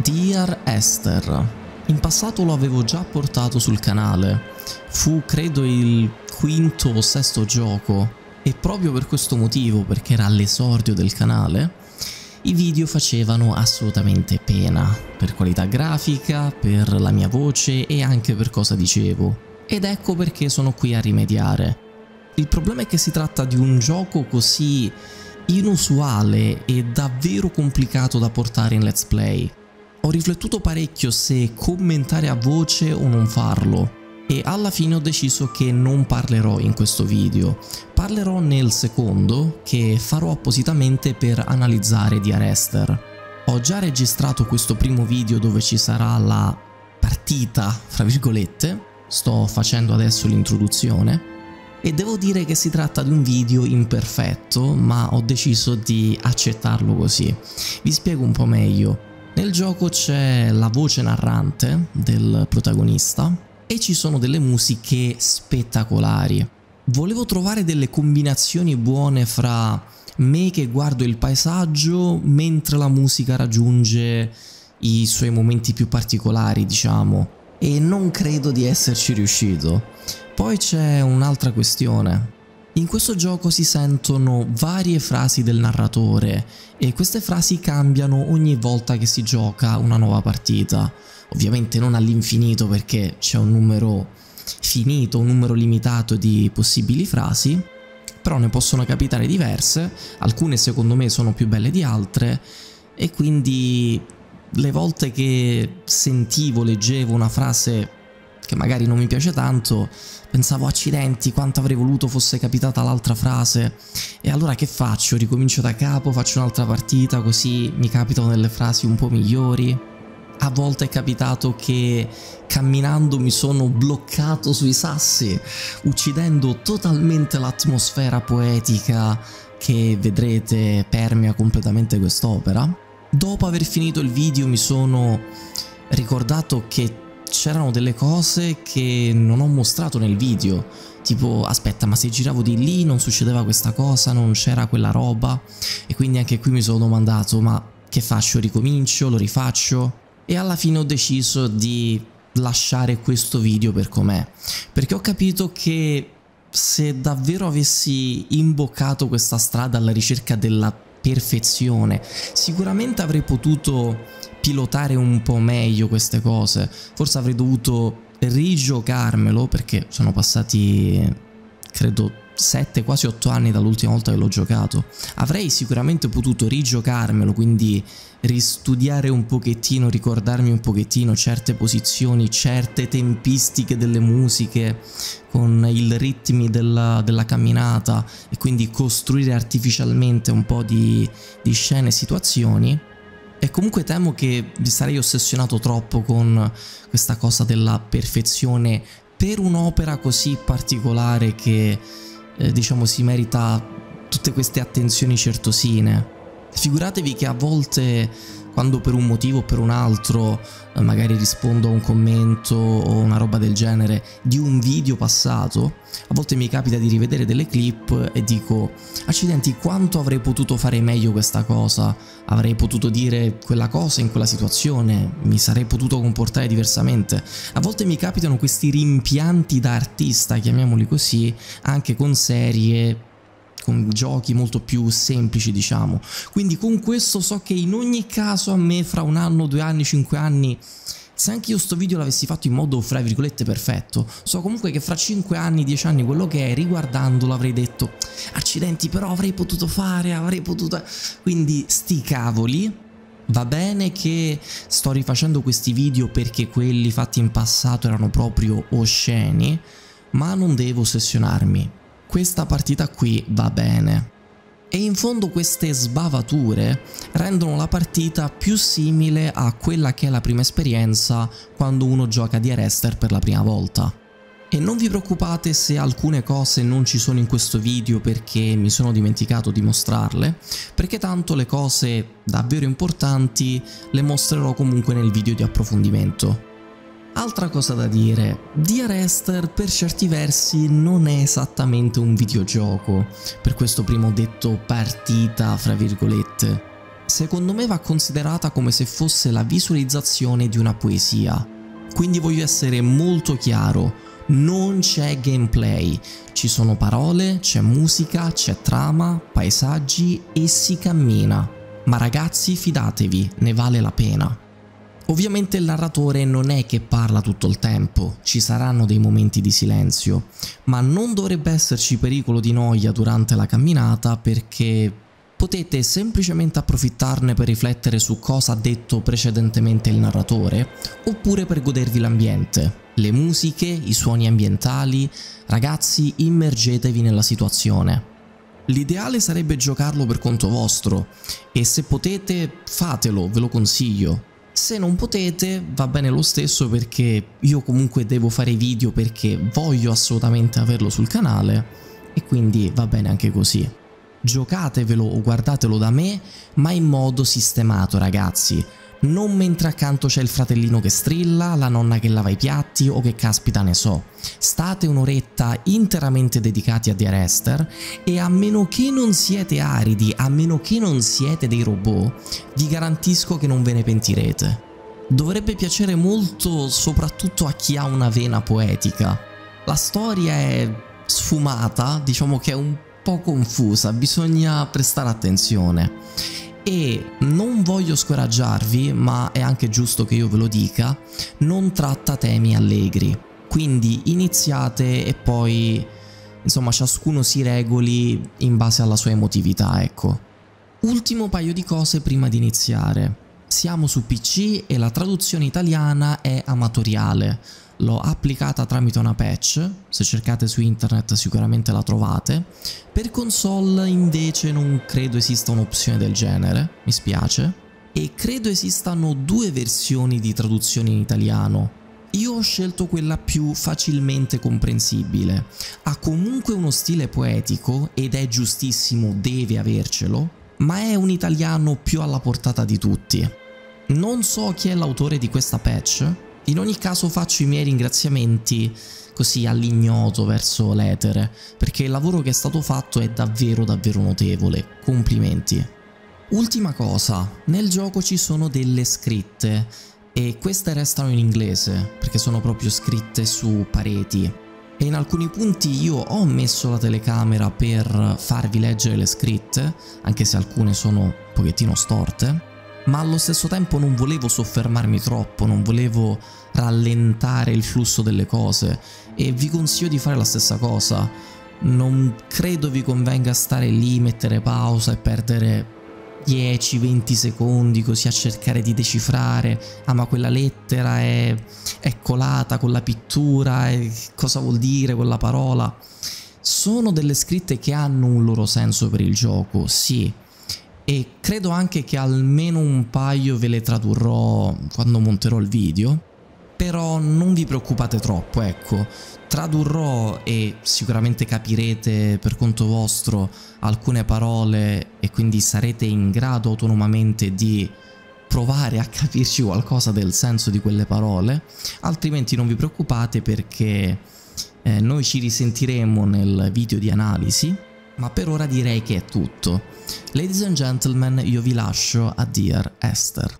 Dear Esther. In passato lo avevo già portato sul canale, fu credo il quinto o sesto gioco e proprio per questo motivo, perché era all'esordio del canale, i video facevano assolutamente pena, per qualità grafica, per la mia voce e anche per cosa dicevo. Ed ecco perché sono qui a rimediare. Il problema è che si tratta di un gioco così inusuale e davvero complicato da portare in let's play. Ho riflettuto parecchio se commentare a voce o non farlo e alla fine ho deciso che non parlerò in questo video. Parlerò nel secondo, che farò appositamente per analizzare Dear Esther. Ho già registrato questo primo video dove ci sarà la partita, fra virgolette, sto facendo adesso l'introduzione e devo dire che si tratta di un video imperfetto, ma ho deciso di accettarlo così. Vi spiego un po' meglio. Nel gioco c'è la voce narrante del protagonista e ci sono delle musiche spettacolari. Volevo trovare delle combinazioni buone fra me che guardo il paesaggio mentre la musica raggiunge i suoi momenti più particolari, diciamo, e non credo di esserci riuscito. Poi c'è un'altra questione. In questo gioco si sentono varie frasi del narratore e queste frasi cambiano ogni volta che si gioca una nuova partita. Ovviamente non all'infinito perché c'è un numero finito, un numero limitato di possibili frasi, però ne possono capitare diverse, alcune secondo me sono più belle di altre e quindi le volte che sentivo, leggevo una frase che magari non mi piace tanto, pensavo accidenti quanto avrei voluto fosse capitata l'altra frase e allora che faccio? Ricomincio da capo, faccio un'altra partita così mi capitano delle frasi un po' migliori. A volte è capitato che camminando mi sono bloccato sui sassi, uccidendo totalmente l'atmosfera poetica che vedrete permea completamente quest'opera. Dopo aver finito il video mi sono ricordato che c'erano delle cose che non ho mostrato nel video, tipo aspetta, ma se giravo di lì non succedeva questa cosa, non c'era quella roba, e quindi anche qui mi sono domandato ma che faccio, ricomincio, lo rifaccio? E alla fine ho deciso di lasciare questo video per com'è, perché ho capito che se davvero avessi imboccato questa strada alla ricerca della perfezione, sicuramente avrei potuto pilotare un po' meglio queste cose, forse avrei dovuto rigiocarmelo perché sono passati credo 7, quasi 8 anni dall'ultima volta che l'ho giocato. Avrei sicuramente potuto rigiocarmelo, quindi ristudiare un pochettino, ricordarmi un pochettino certe posizioni, certe tempistiche delle musiche con i ritmi della camminata e quindi costruire artificialmente un po' di scene e situazioni. E comunque temo che vi sarei ossessionato troppo con questa cosa della perfezione per un'opera così particolare che diciamo si merita tutte queste attenzioni certosine. Figuratevi che a volte quando per un motivo o per un altro magari rispondo a un commento o una roba del genere di un video passato, a volte mi capita di rivedere delle clip e dico accidenti, quanto avrei potuto fare meglio questa cosa, avrei potuto dire quella cosa in quella situazione, mi sarei potuto comportare diversamente. A volte mi capitano questi rimpianti da artista, chiamiamoli così, anche con serie, con giochi molto più semplici, diciamo. Quindi con questo so che in ogni caso a me fra un anno, 2 anni, 5 anni, se anche io sto video l'avessi fatto in modo fra virgolette perfetto, so comunque che fra 5 anni, 10 anni, quello che è, riguardandolo avrei detto accidenti, però avrei potuto fare, avrei potuto... Quindi sti cavoli. Va bene che sto rifacendo questi video perché quelli fatti in passato erano proprio osceni, ma non devo ossessionarmi. Questa partita qui va bene. E in fondo queste sbavature rendono la partita più simile a quella che è la prima esperienza quando uno gioca Dear Esther per la prima volta. E non vi preoccupate se alcune cose non ci sono in questo video perché mi sono dimenticato di mostrarle, perché tanto le cose davvero importanti le mostrerò comunque nel video di approfondimento. Altra cosa da dire, Dear Esther per certi versi non è esattamente un videogioco, per questo prima ho detto partita fra virgolette. secondo me va considerata come se fosse la visualizzazione di una poesia. Quindi voglio essere molto chiaro, non c'è gameplay, ci sono parole, c'è musica, c'è trama, paesaggi e si cammina. Ma ragazzi, fidatevi, ne vale la pena. Ovviamente il narratore non è che parla tutto il tempo, ci saranno dei momenti di silenzio, ma non dovrebbe esserci pericolo di noia durante la camminata perché potete semplicemente approfittarne per riflettere su cosa ha detto precedentemente il narratore, oppure per godervi l'ambiente, le musiche, i suoni ambientali. Ragazzi, immergetevi nella situazione. L'ideale sarebbe giocarlo per conto vostro e se potete fatelo, ve lo consiglio. Se non potete va bene lo stesso perché io comunque devo fare video perché voglio assolutamente averlo sul canale e quindi va bene anche così. Giocatevelo o guardatelo da me, ma in modo sistemato ragazzi, non mentre accanto c'è il fratellino che strilla, la nonna che lava i piatti o che caspita ne so. State un'oretta interamente dedicati a Dear Esther e a meno che non siete aridi, a meno che non siete dei robot, vi garantisco che non ve ne pentirete. Dovrebbe piacere molto soprattutto a chi ha una vena poetica. La storia è sfumata, diciamo che è un po' confusa, bisogna prestare attenzione. E non voglio scoraggiarvi, ma è anche giusto che io ve lo dica, non tratta temi allegri, quindi iniziate e poi insomma ciascuno si regoli in base alla sua emotività, ecco. Ultimo paio di cose prima di iniziare. Siamo su PC e la traduzione italiana è amatoriale. L'ho applicata tramite una patch, se cercate su internet sicuramente la trovate. Per console invece non credo esista un'opzione del genere, mi spiace. E credo esistano due versioni di traduzione in italiano. Io ho scelto quella più facilmente comprensibile. Ha comunque uno stile poetico ed è giustissimo, deve avercelo, ma è un italiano più alla portata di tutti. Non so chi è l'autore di questa patch. In ogni caso faccio i miei ringraziamenti così all'ignoto verso l'etere, perché il lavoro che è stato fatto è davvero notevole, complimenti. Ultima cosa, nel gioco ci sono delle scritte e queste restano in inglese perché sono proprio scritte su pareti e in alcuni punti io ho messo la telecamera per farvi leggere le scritte, anche se alcune sono un pochettino storte. Ma allo stesso tempo non volevo soffermarmi troppo, non volevo rallentare il flusso delle cose e vi consiglio di fare la stessa cosa. Non credo vi convenga stare lì, mettere pausa e perdere 10-20 secondi così a cercare di decifrare ma quella lettera è colata con la pittura, cosa vuol dire quella parola. Sono delle scritte che hanno un loro senso per il gioco, sì. E credo anche che almeno un paio ve le tradurrò quando monterò il video, però non vi preoccupate troppo, ecco, tradurrò e sicuramente capirete per conto vostro alcune parole e quindi sarete in grado autonomamente di provare a capirci qualcosa del senso di quelle parole, altrimenti non vi preoccupate perché noi ci risentiremo nel video di analisi, ma per ora direi che è tutto. Ladies and gentlemen, io vi lascio a Dear Esther.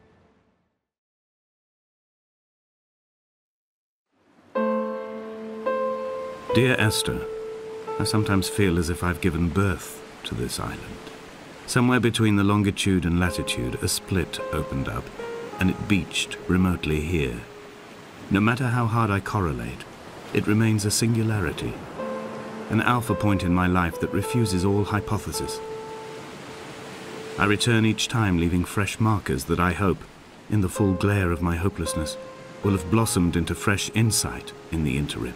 Dear Esther, I sometimes feel as if I've given birth to this island. Somewhere between the longitude and latitude, a split opened up, and it beached remotely here. No matter how hard I correlate, it remains a singularity, an alpha point in my life that refuses all hypothesis. I return each time leaving fresh markers that I hope, in the full glare of my hopelessness, will have blossomed into fresh insight in the interim.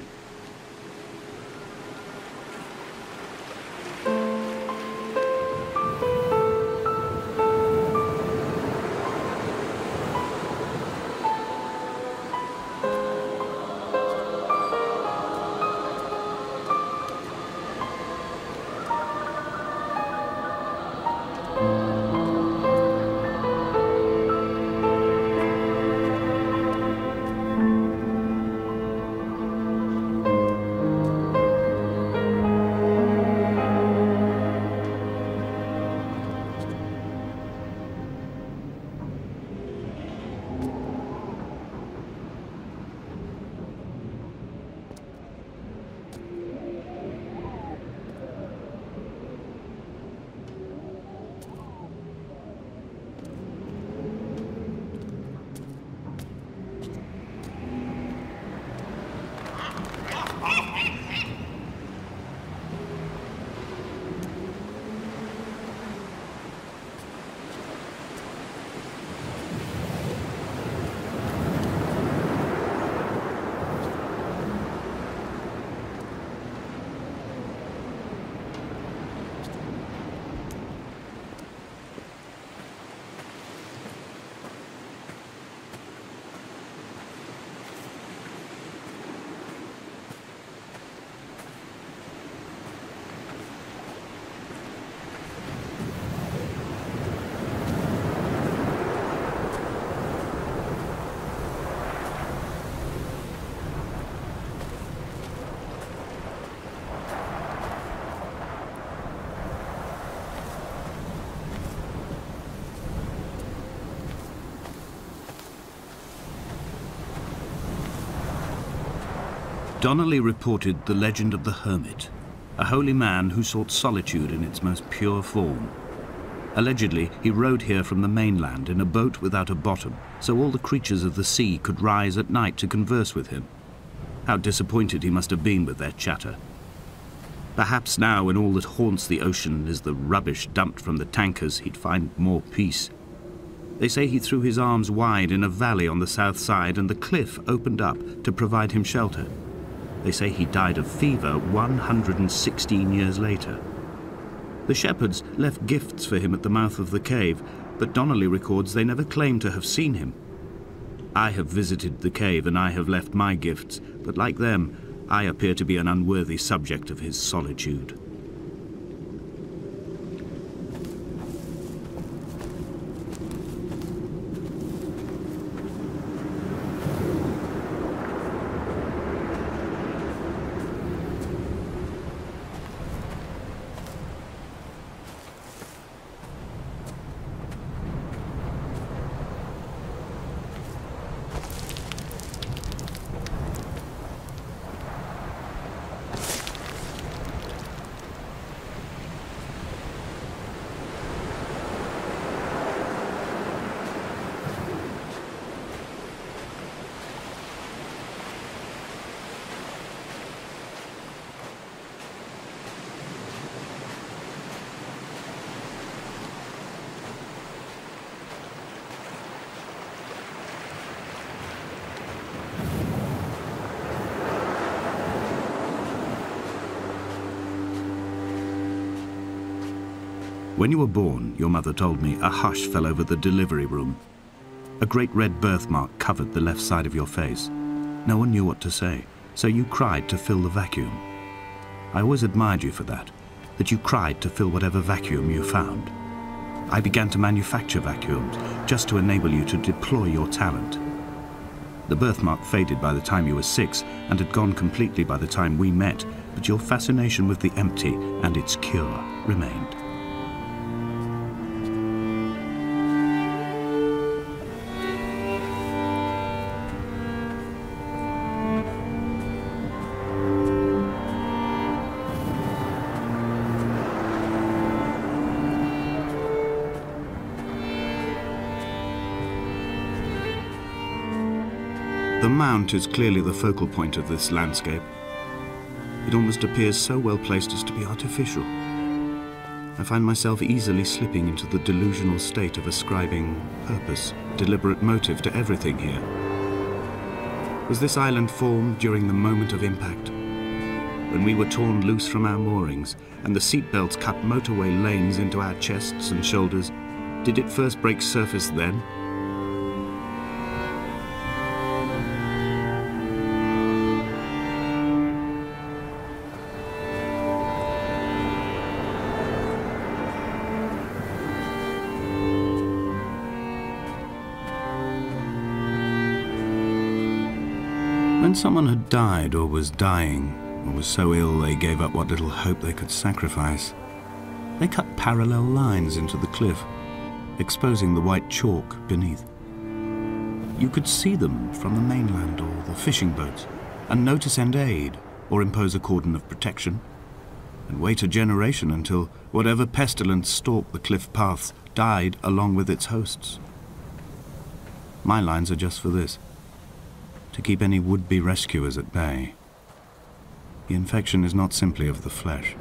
Donnelly reported the legend of the hermit, a holy man who sought solitude in its most pure form. Allegedly, he rode here from the mainland in a boat without a bottom, so all the creatures of the sea could rise at night to converse with him. How disappointed he must have been with their chatter. Perhaps now, when all that haunts the ocean is the rubbish dumped from the tankers, he'd find more peace. They say he threw his arms wide in a valley on the south side, and the cliff opened up to provide him shelter. They say he died of fever 116 years later. The shepherds left gifts for him at the mouth of the cave, but Donnelly records they never claimed to have seen him. I have visited the cave and I have left my gifts, but like them, I appear to be an unworthy subject of his solitude. When you were born, your mother told me, a hush fell over the delivery room. A great red birthmark covered the left side of your face. No one knew what to say, so you cried to fill the vacuum. I always admired you for that you cried to fill whatever vacuum you found. I began to manufacture vacuums just to enable you to deploy your talent. The birthmark faded by the time you were 6 and had gone completely by the time we met, but your fascination with the empty and its cure remained. The mount is clearly the focal point of this landscape. It almost appears so well placed as to be artificial. I find myself easily slipping into the delusional state of ascribing purpose, deliberate motive to everything here. Was this island formed during the moment of impact? When we were torn loose from our moorings and the seatbelts cut motorway lanes into our chests and shoulders, did it first break surface then? When someone had died or was dying, or was so ill they gave up what little hope they could sacrifice, they cut parallel lines into the cliff, exposing the white chalk beneath. You could see them from the mainland or the fishing boats, and know to send aid or impose a cordon of protection, and wait a generation until whatever pestilence stalked the cliff paths died along with its hosts. My lines are just for this: to keep any would-be rescuers at bay. The infection is not simply of the flesh.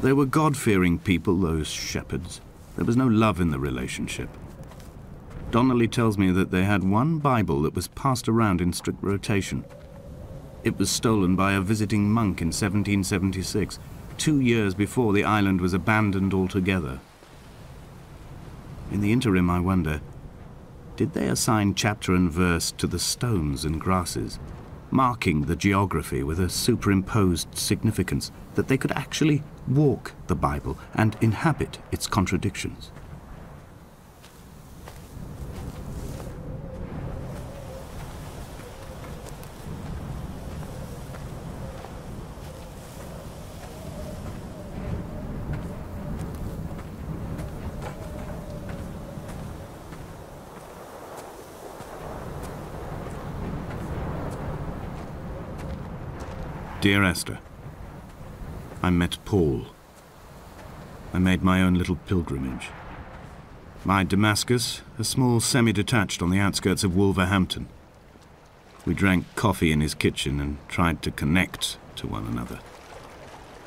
They were God-fearing people, those shepherds. There was no love in the relationship. Donnelly tells me that they had one Bible that was passed around in strict rotation. It was stolen by a visiting monk in 1776, 2 years before the island was abandoned altogether. In the interim, I wonder, did they assign chapter and verse to the stones and grasses, marking the geography with a superimposed significance that they could actually walk the Bible and inhabit its contradictions? Dear Esther, I met Paul. I made my own little pilgrimage. My Damascus, a small semi-detached on the outskirts of Wolverhampton. We drank coffee in his kitchen and tried to connect to one another.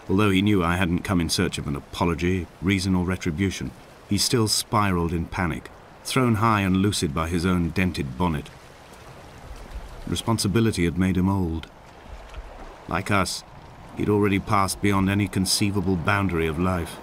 Although he knew I hadn't come in search of an apology, reason or retribution, he still spiraled in panic, thrown high and lucid by his own dented bonnet. Responsibility had made him old. Like us, he'd already passed beyond any conceivable boundary of life.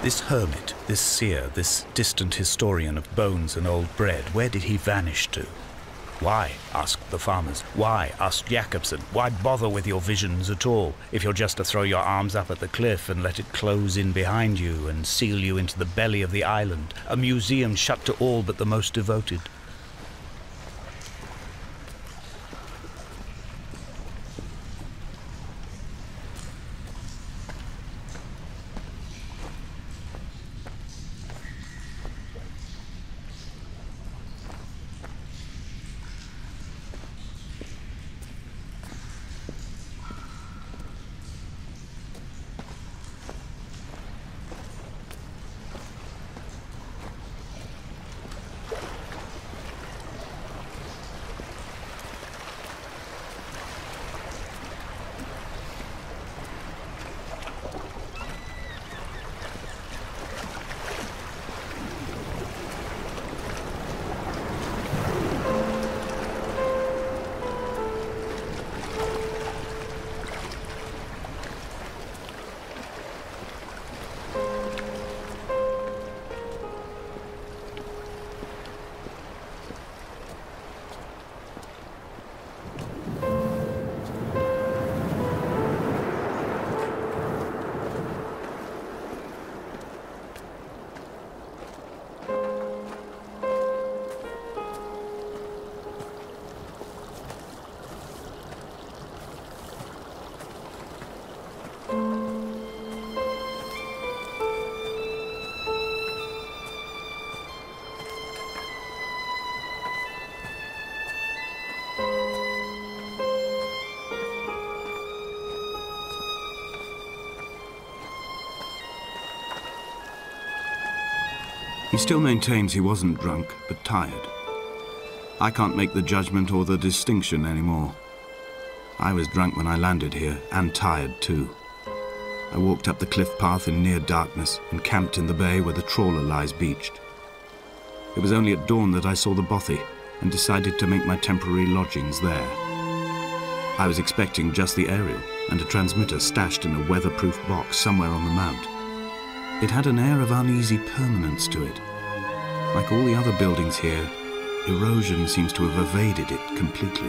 This hermit, this seer, this distant historian of bones and old bread, where did he vanish to? Why, asked the farmers. Why, asked Jakobsen. Why bother with your visions at all, if you're just to throw your arms up at the cliff and let it close in behind you and seal you into the belly of the island, a museum shut to all but the most devoted? He still maintains he wasn't drunk, but tired. I can't make the judgment or the distinction anymore. I was drunk when I landed here, and tired too. I walked up the cliff path in near darkness and camped in the bay where the trawler lies beached. It was only at dawn that I saw the bothy and decided to make my temporary lodgings there. I was expecting just the aerial and a transmitter stashed in a weatherproof box somewhere on the mount. It had an air of uneasy permanence to it. Like all the other buildings here, erosion seems to have evaded it completely.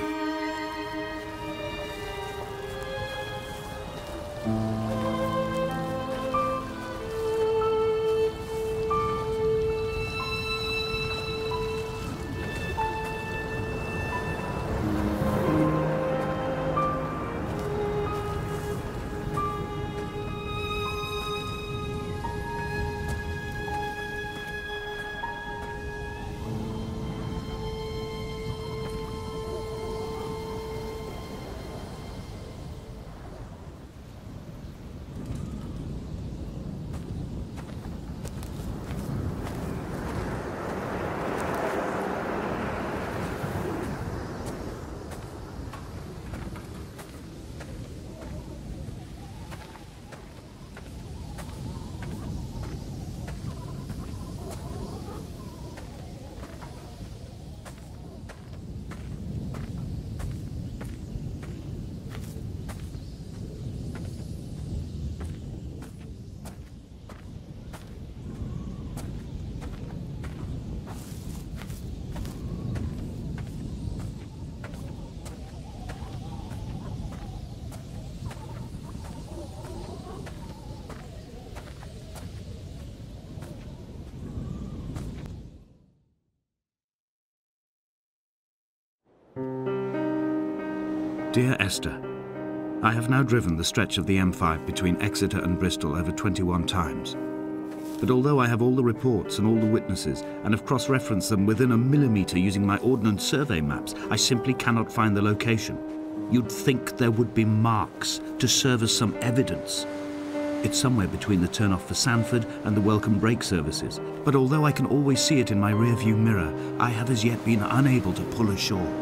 Dear Esther, I have now driven the stretch of the M5 between Exeter and Bristol over 21 times. But although I have all the reports and all the witnesses and have cross-referenced them within a millimetre using my Ordnance Survey maps, I simply cannot find the location. You'd think there would be marks to serve as some evidence. It's somewhere between the turn-off for Sanford and the welcome brake services. But although I can always see it in my rear-view mirror, I have as yet been unable to pull ashore.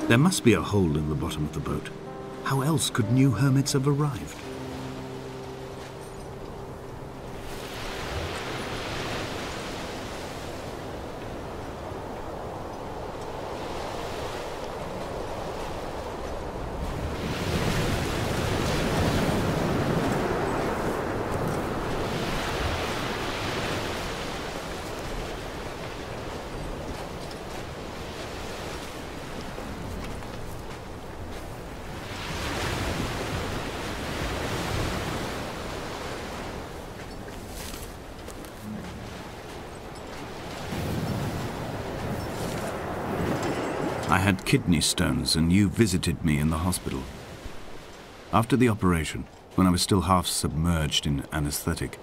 There must be a hole in the bottom of the boat. How else could new hermits have arrived? I had kidney stones and you visited me in the hospital. After the operation, when I was still half submerged in anesthetic,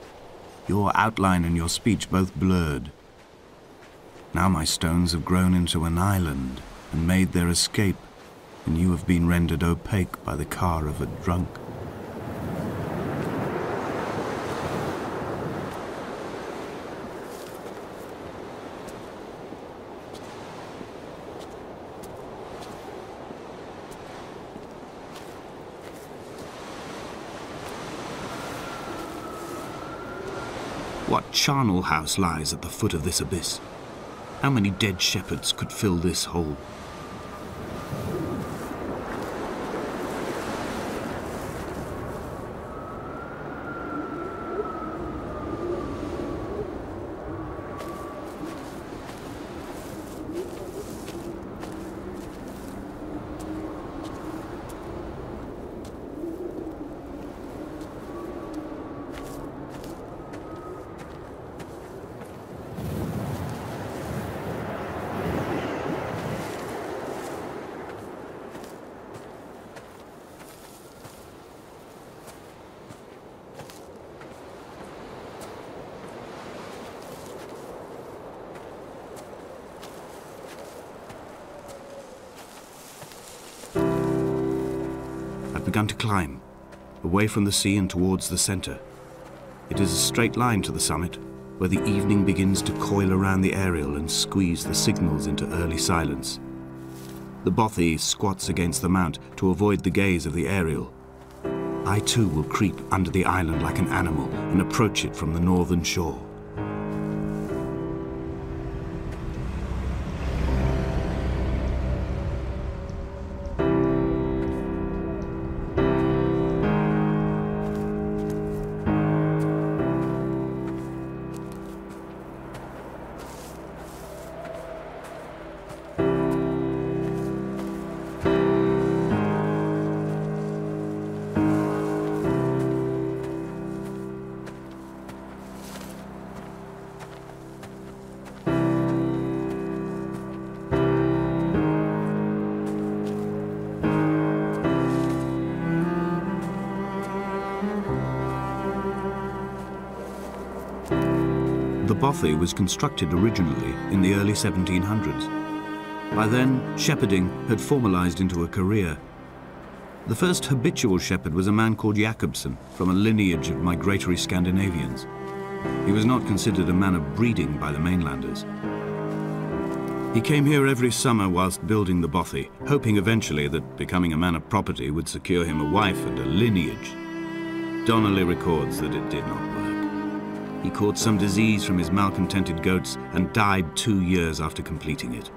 your outline and your speech both blurred. Now my stones have grown into an island and made their escape, and you have been rendered opaque by the car of a drunk. What charnel house lies at the foot of this abyss? How many dead shepherds could fill this hole? I've begun to climb, away from the sea and towards the center. It is a straight line to the summit, where the evening begins to coil around the aerial and squeeze the signals into early silence. The bothy squats against the mount to avoid the gaze of the aerial. I too will creep under the island like an animal and approach it from the northern shore. The bothy was constructed originally in the early 1700s. By then, shepherding had formalized into a career. The first habitual shepherd was a man called Jakobsen, from a lineage of migratory Scandinavians. He was not considered a man of breeding by the mainlanders. He came here every summer whilst building the bothy, hoping eventually that becoming a man of property would secure him a wife and a lineage. Donnelly records that it did not work. He caught some disease from his malcontented goats and died 2 years after completing it.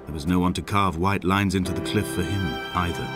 There was no one to carve white lines into the cliff for him either.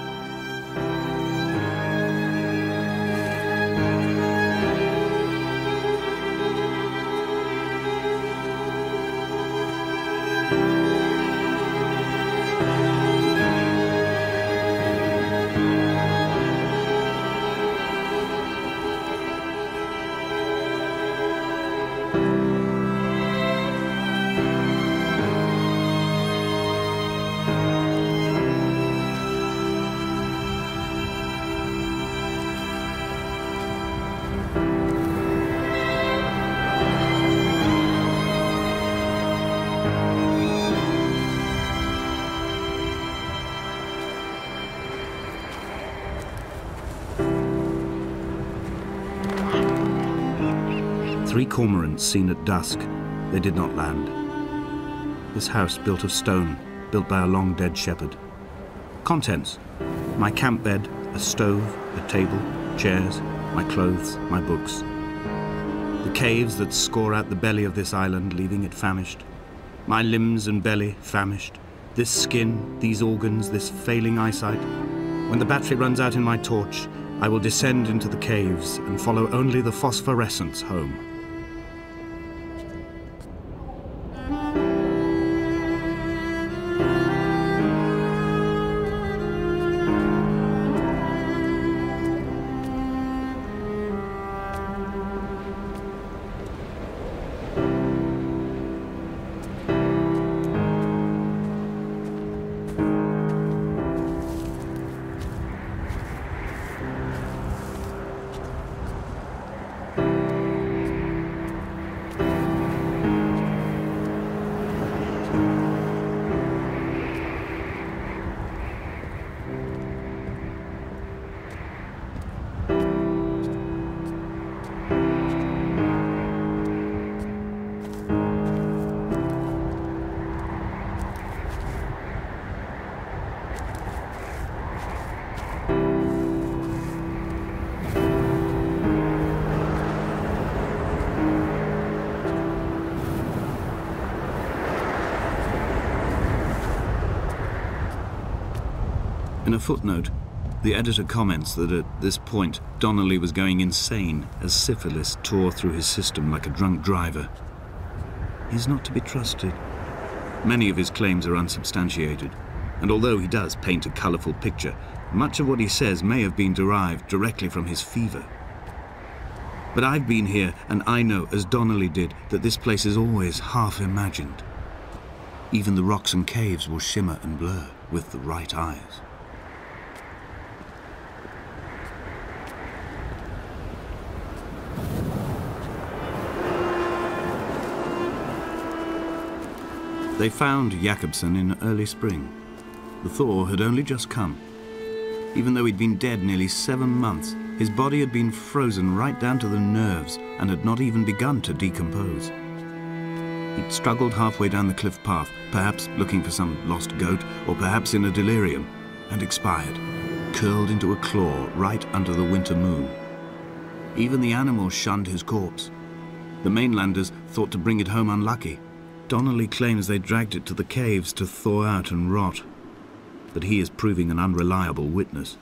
Three cormorants seen at dusk. They did not land. This house built of stone, built by a long-dead shepherd. Contents: my camp bed, a stove, a table, chairs, my clothes, my books. The caves that score out the belly of this island, leaving it famished. My limbs and belly famished. This skin, these organs, this failing eyesight. When the battery runs out in my torch, I will descend into the caves and follow only the phosphorescence home. In a footnote, the editor comments that at this point, Donnelly was going insane as syphilis tore through his system like a drunk driver. He's not to be trusted. Many of his claims are unsubstantiated, and although he does paint a colourful picture, much of what he says may have been derived directly from his fever. But I've been here, and I know, as Donnelly did, that this place is always half imagined. Even the rocks and caves will shimmer and blur with the right eyes. They found Jakobsen in early spring. The thaw had only just come. Even though he'd been dead nearly 7 months, His body had been frozen right down to the nerves and had not even begun to decompose. He'd struggled halfway down the cliff path, perhaps looking for some lost goat, or perhaps in a delirium, and expired, curled into a claw right under the winter moon. Even the animals shunned his corpse. The mainlanders thought to bring it home unlucky. Donnelly claims they dragged it to the caves to thaw out and rot, but he is proving an unreliable witness.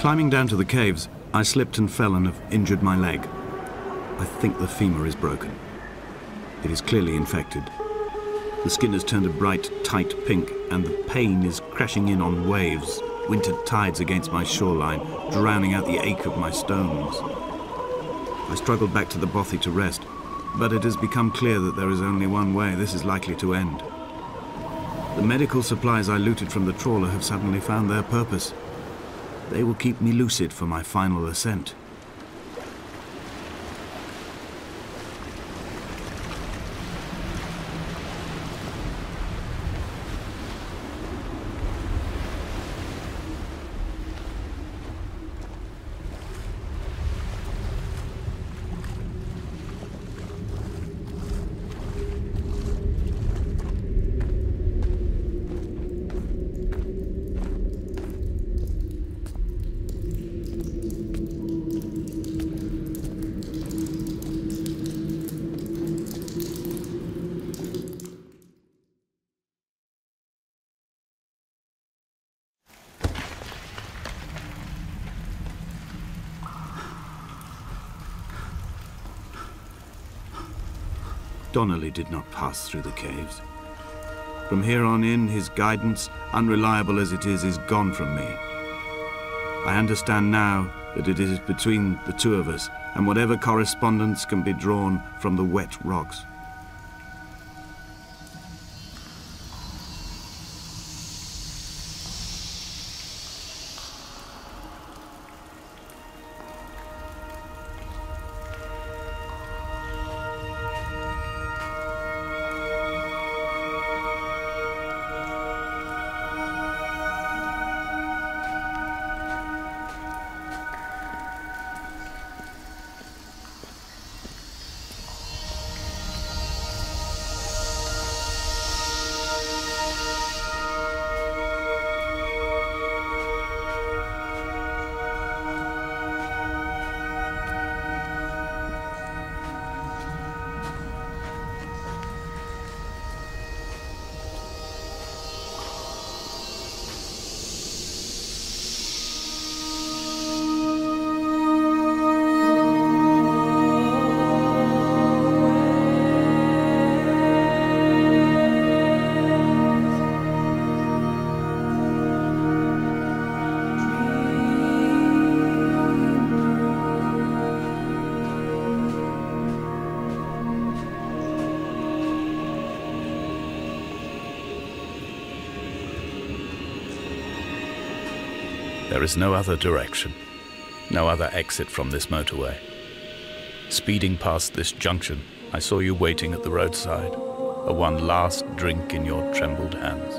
Climbing down to the caves, I slipped and fell and have injured my leg. I think the femur is broken. It is clearly infected. The skin has turned a bright, tight pink, and the pain is crashing in on waves, winter tides against my shoreline, drowning out the ache of my stones. I struggled back to the bothy to rest, but it has become clear that there is only one way this is likely to end. The medical supplies I looted from the trawler have suddenly found their purpose. They will keep me lucid for my final ascent. Donnelly did not pass through the caves. From here on in, his guidance, unreliable as it is gone from me. I understand now that it is between the two of us, and whatever correspondence can be drawn from the wet rocks. There is no other direction, no other exit from this motorway. Speeding past this junction, I saw you waiting at the roadside, a one last drink in your trembled hands.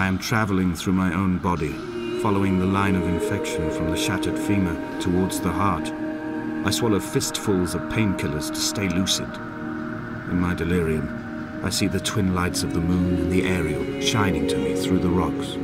I am traveling through my own body, following the line of infection from the shattered femur towards the heart. I swallow fistfuls of painkillers to stay lucid. In my delirium, I see the twin lights of the moon and the Ariel shining to me through the rocks.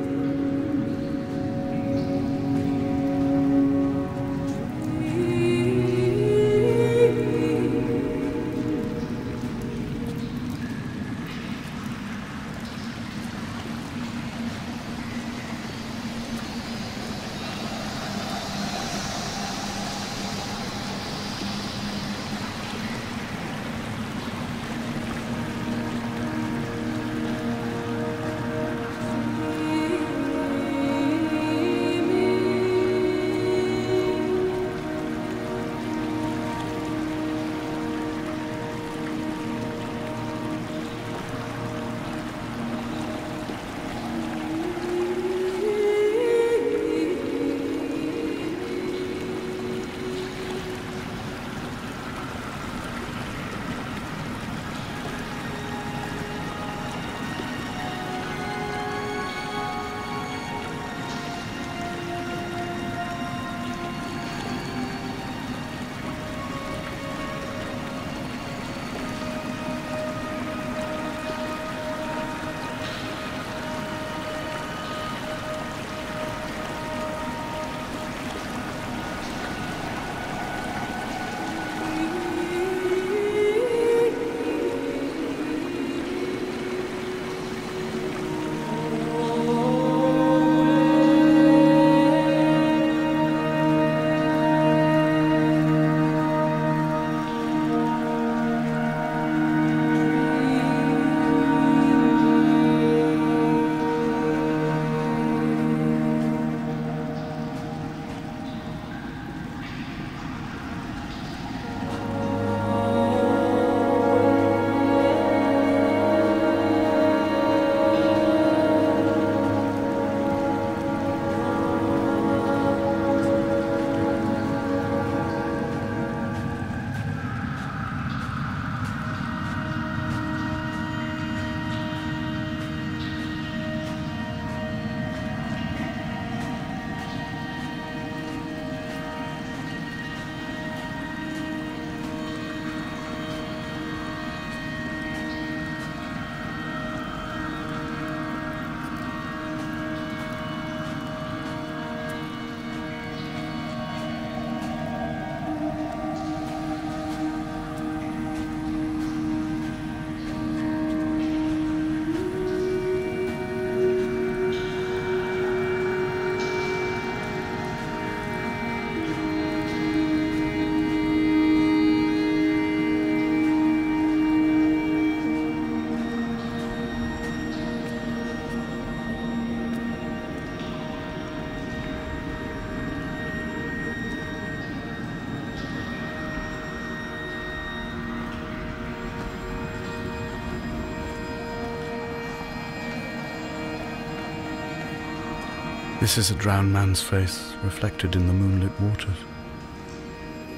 This is a drowned man's face, reflected in the moonlit waters.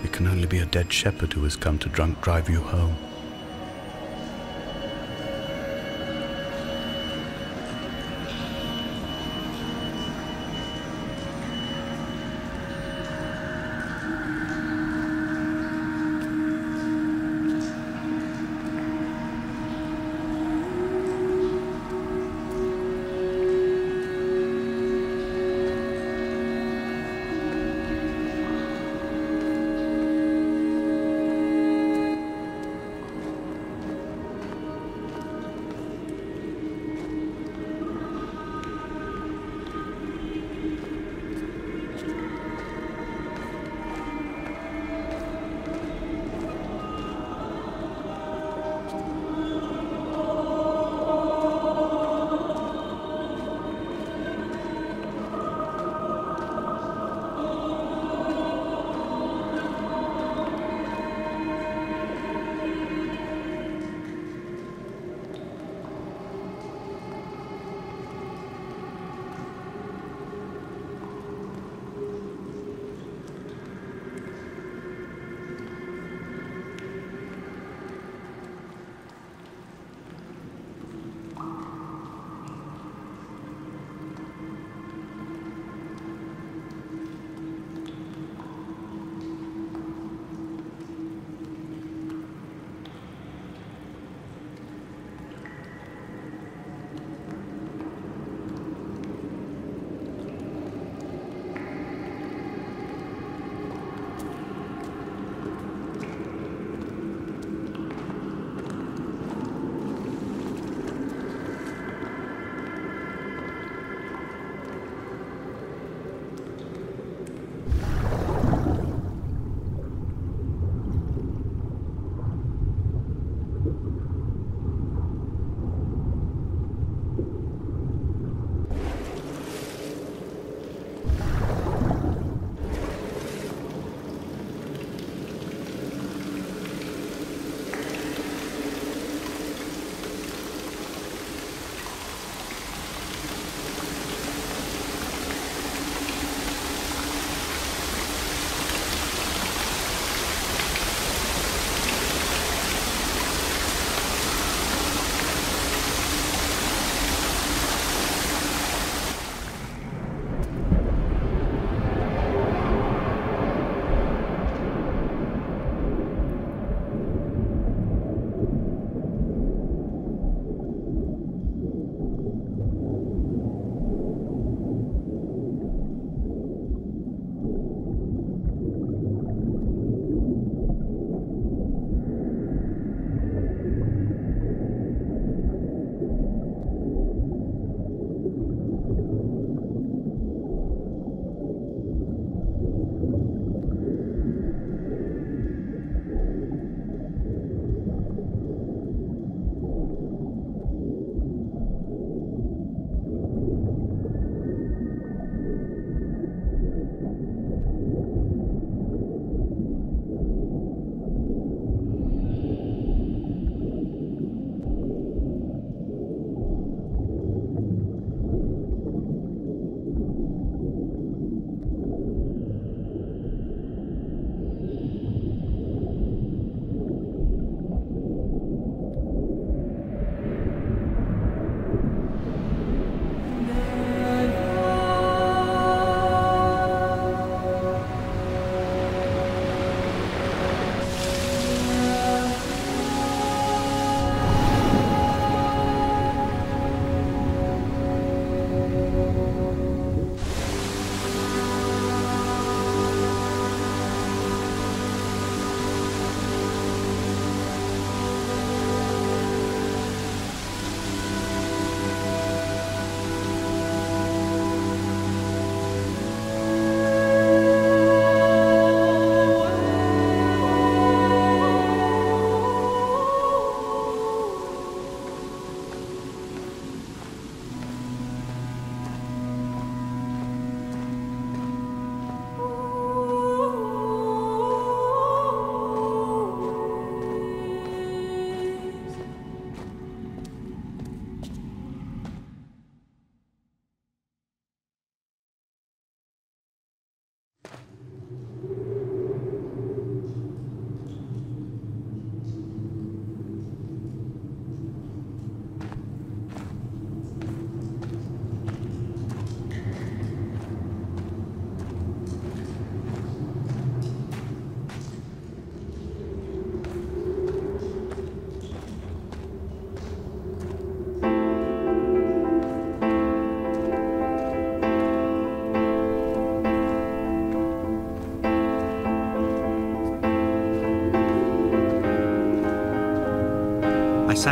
It can only be a dead shepherd who has come to drunk drive you home.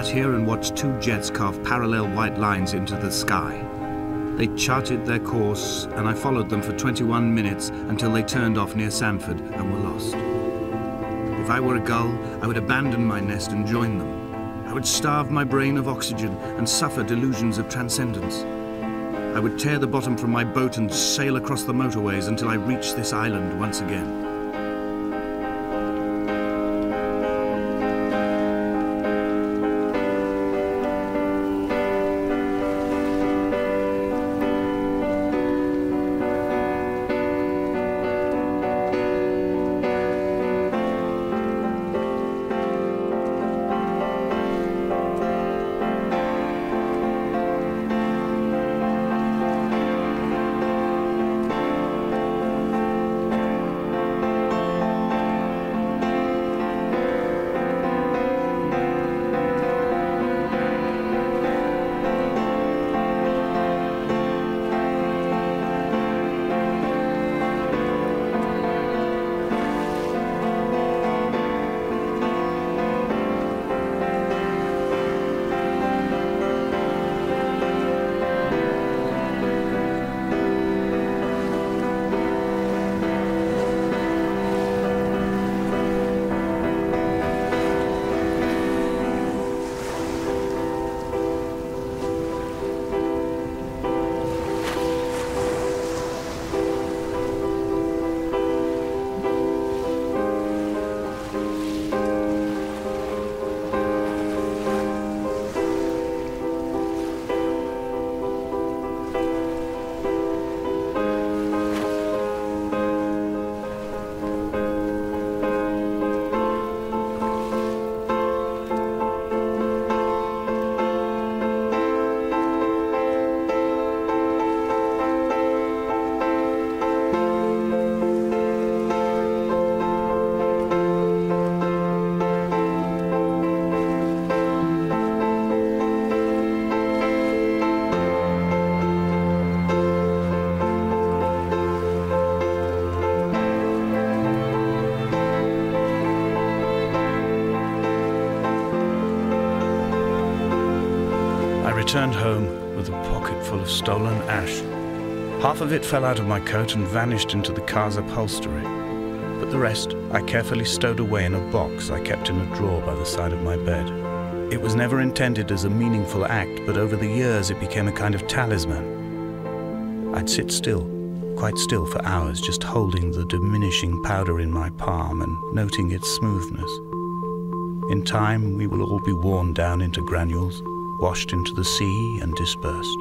sat here and watched two jets carve parallel white lines into the sky. They charted their course, and I followed them for 21 minutes until they turned off near Sanford and were lost. If I were a gull, I would abandon my nest and join them. I would starve my brain of oxygen and suffer delusions of transcendence. I would tear the bottom from my boat and sail across the motorways until I reached this island once again. returned home with a pocket full of stolen ash. Half of it fell out of my coat and vanished into the car's upholstery, but the rest I carefully stowed away in a box I kept in a drawer by the side of my bed. It was never intended as a meaningful act, but over the years it became a kind of talisman. I'd sit still, quite still for hours, just holding the diminishing powder in my palm and noting its smoothness. In time, we will all be worn down into granules, washed into the sea and dispersed.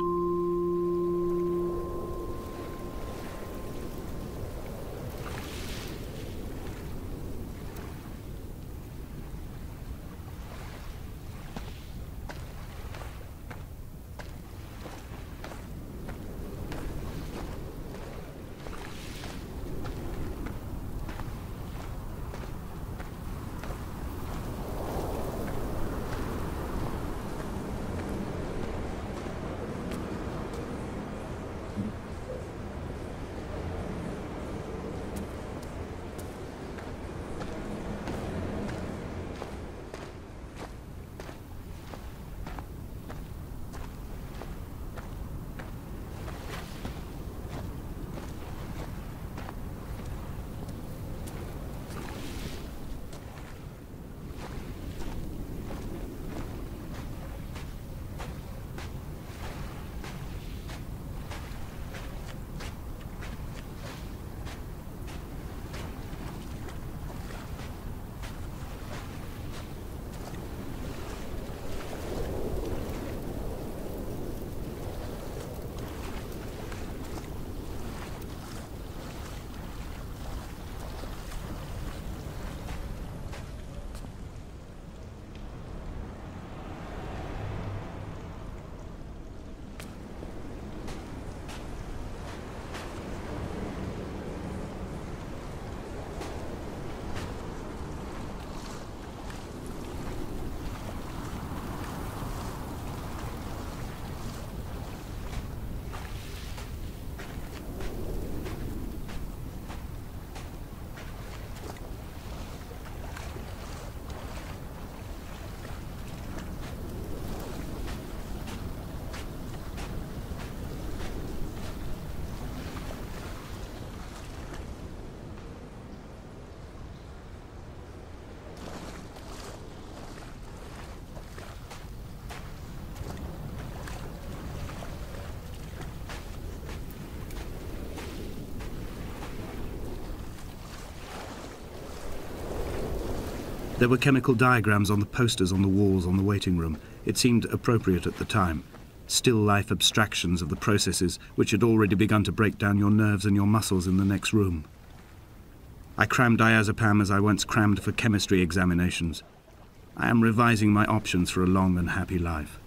There were chemical diagrams on the posters on the walls on the waiting room. It seemed appropriate at the time. Still life abstractions of the processes which had already begun to break down your nerves and your muscles in the next room. I crammed diazepam as I once crammed for chemistry examinations. I am revising my options for a long and happy life.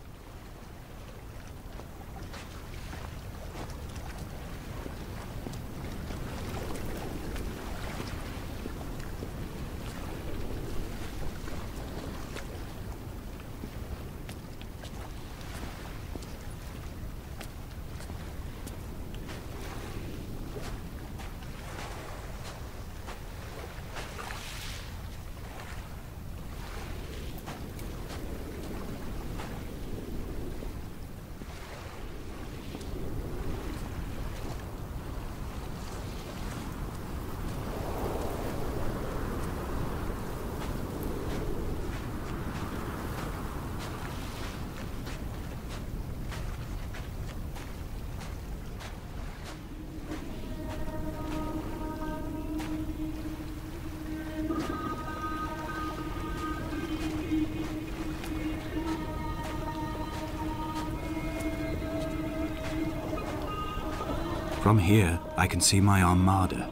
From here, I can see my armada.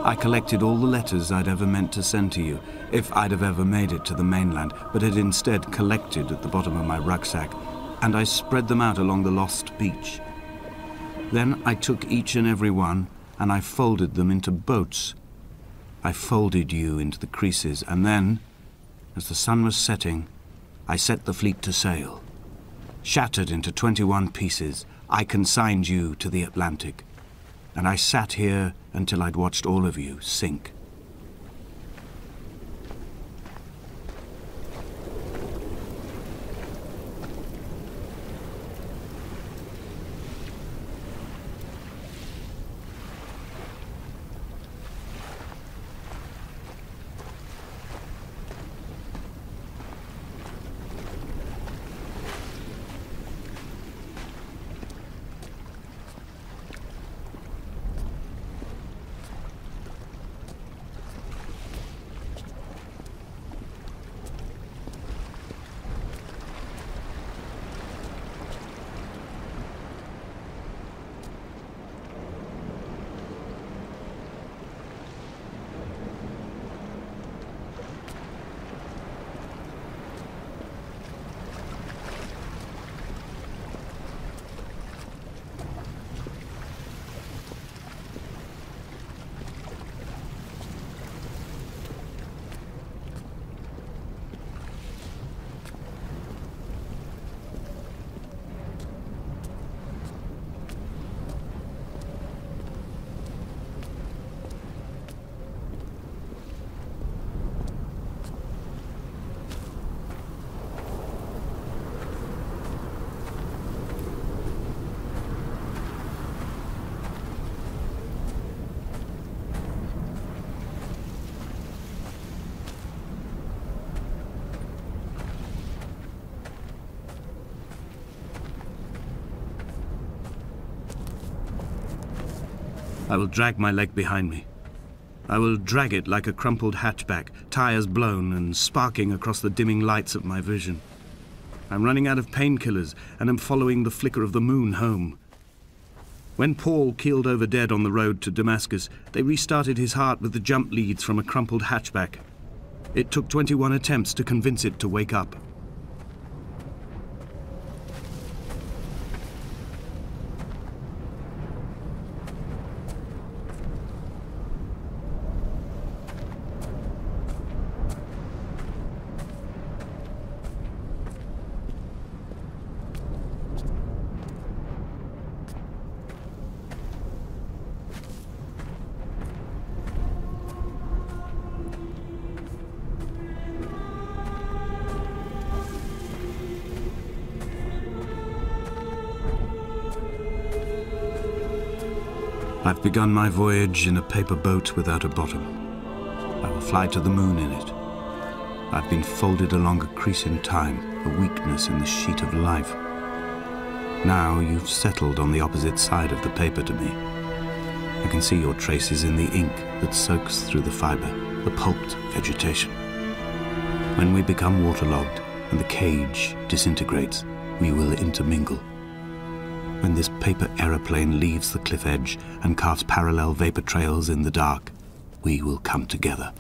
I collected all the letters I'd ever meant to send to you, if I'd have ever made it to the mainland, but had instead collected at the bottom of my rucksack, and I spread them out along the lost beach. Then I took each and every one, and I folded them into boats. I folded you into the creases, and then, as the sun was setting, I set the fleet to sail. Shattered into 21 pieces, I consigned you to the Atlantic, and I sat here until I'd watched all of you sink. I will drag my leg behind me. I will drag it like a crumpled hatchback, tires blown and sparking across the dimming lights of my vision. I'm running out of painkillers and am following the flicker of the moon home. When Paul keeled over dead on the road to Damascus, they restarted his heart with the jump leads from a crumpled hatchback. It took 21 attempts to convince it to wake up. I've begun my voyage in a paper boat without a bottom. I will fly to the moon in it. I've been folded along a crease in time, a weakness in the sheet of life. Now you've settled on the opposite side of the paper to me. I can see your traces in the ink that soaks through the fiber, the pulped vegetation. When we become waterlogged and the cage disintegrates, we will intermingle. When this paper aeroplane leaves the cliff edge and carves parallel vapor trails in the dark, we will come together.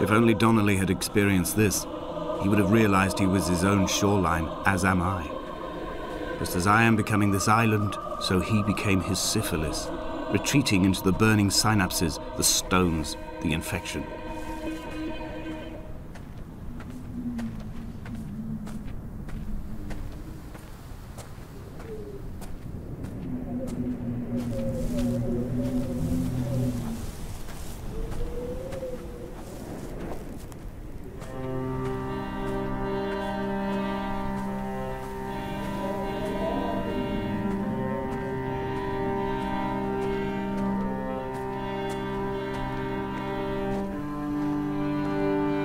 If only Donnelly had experienced this, he would have realized he was his own shoreline, as am I. Just as I am becoming this island, so he became his syphilis, retreating into the burning synapses, the stones, the infection.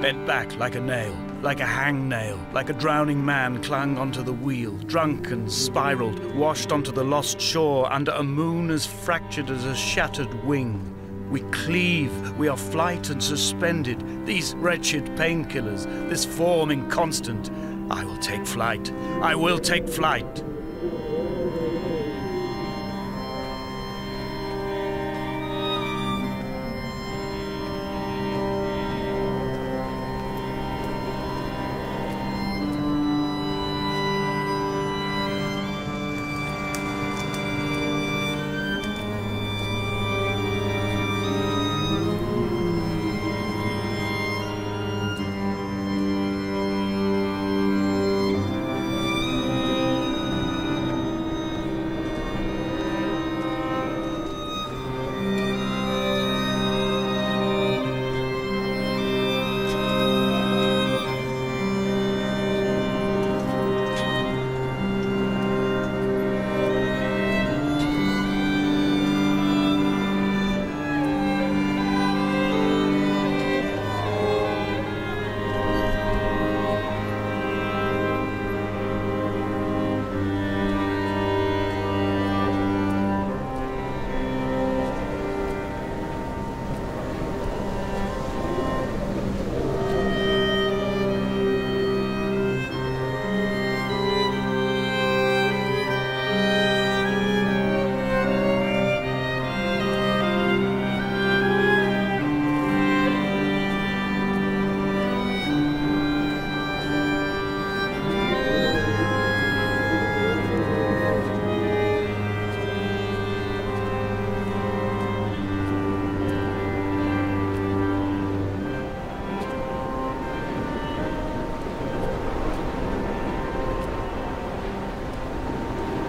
Bent back like a nail, like a hangnail, like a drowning man clung onto the wheel, drunk and spiraled, washed onto the lost shore under a moon as fractured as a shattered wing. We cleave, we are flight and suspended, these wretched painkillers, this form inconstant. I will take flight, I will take flight.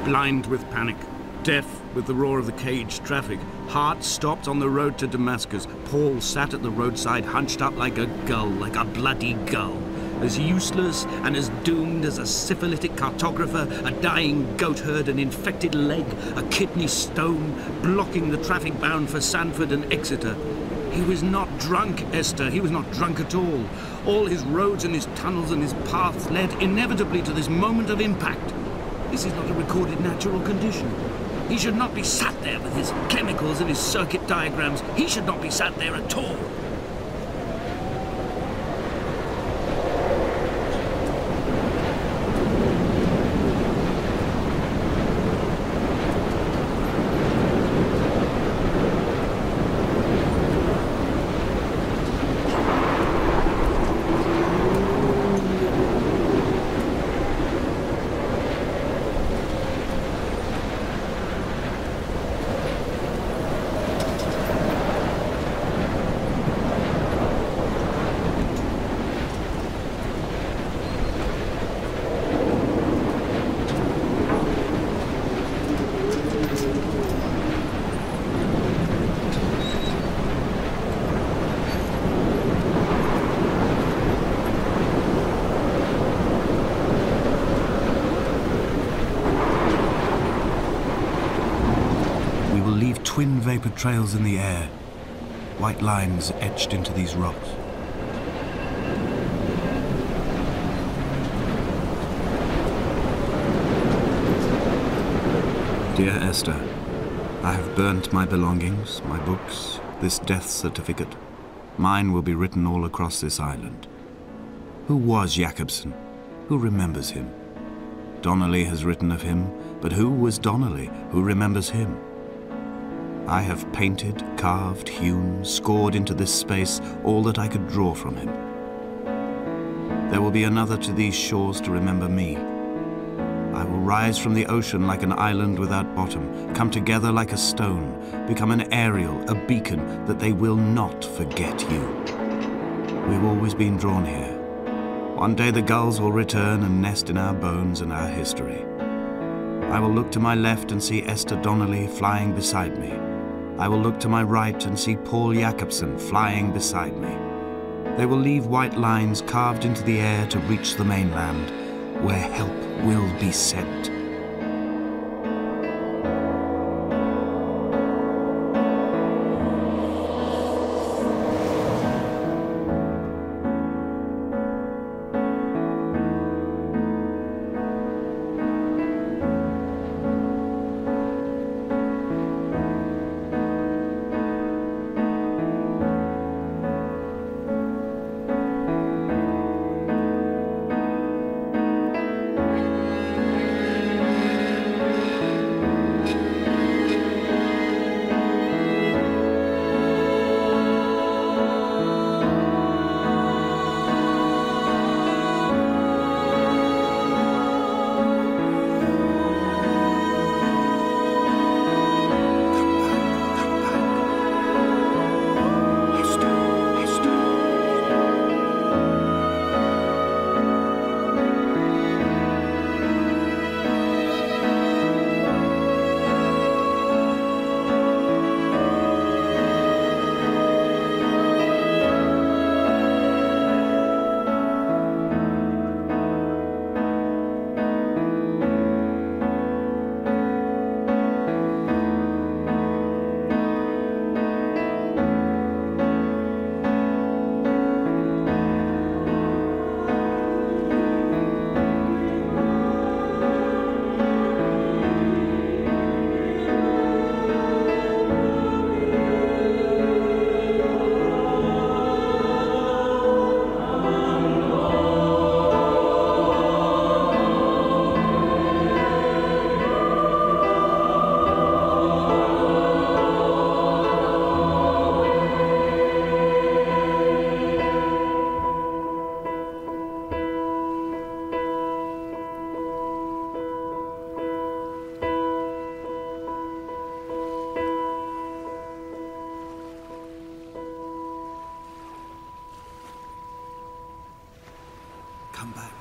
Blind with panic, deaf with the roar of the cage traffic, heart stopped on the road to Damascus, Paul sat at the roadside hunched up like a gull, like a bloody gull. as useless and as doomed as a syphilitic cartographer, a dying goat herd, an infected leg, a kidney stone, blocking the traffic bound for Sanford and Exeter. He was not drunk, Esther. He was not drunk at all. All his roads and his tunnels and his paths led inevitably to this moment of impact. This is not a recorded natural condition. He should not be sat there with his chemicals and his circuit diagrams. He should not be sat there at all. Twin vapor trails in the air, white lines etched into these rocks. Dear Esther, I have burnt my belongings, my books, this death certificate. Mine will be written all across this island. Who was Jakobsen? Who remembers him? Donnelly has written of him, but who was Donnelly? Who remembers him? I have painted, carved, hewn, scored into this space all that I could draw from him. There will be another to these shores to remember me. I will rise from the ocean like an island without bottom, come together like a stone, become an aerial, a beacon, that they will not forget you. We've always been drawn here. One day the gulls will return and nest in our bones and our history. I will look to my left and see Esther Donnelly flying beside me. I will look to my right and see Paul Jakobsen flying beside me. They will leave white lines carved into the air to reach the mainland, where help will be sent. Come back.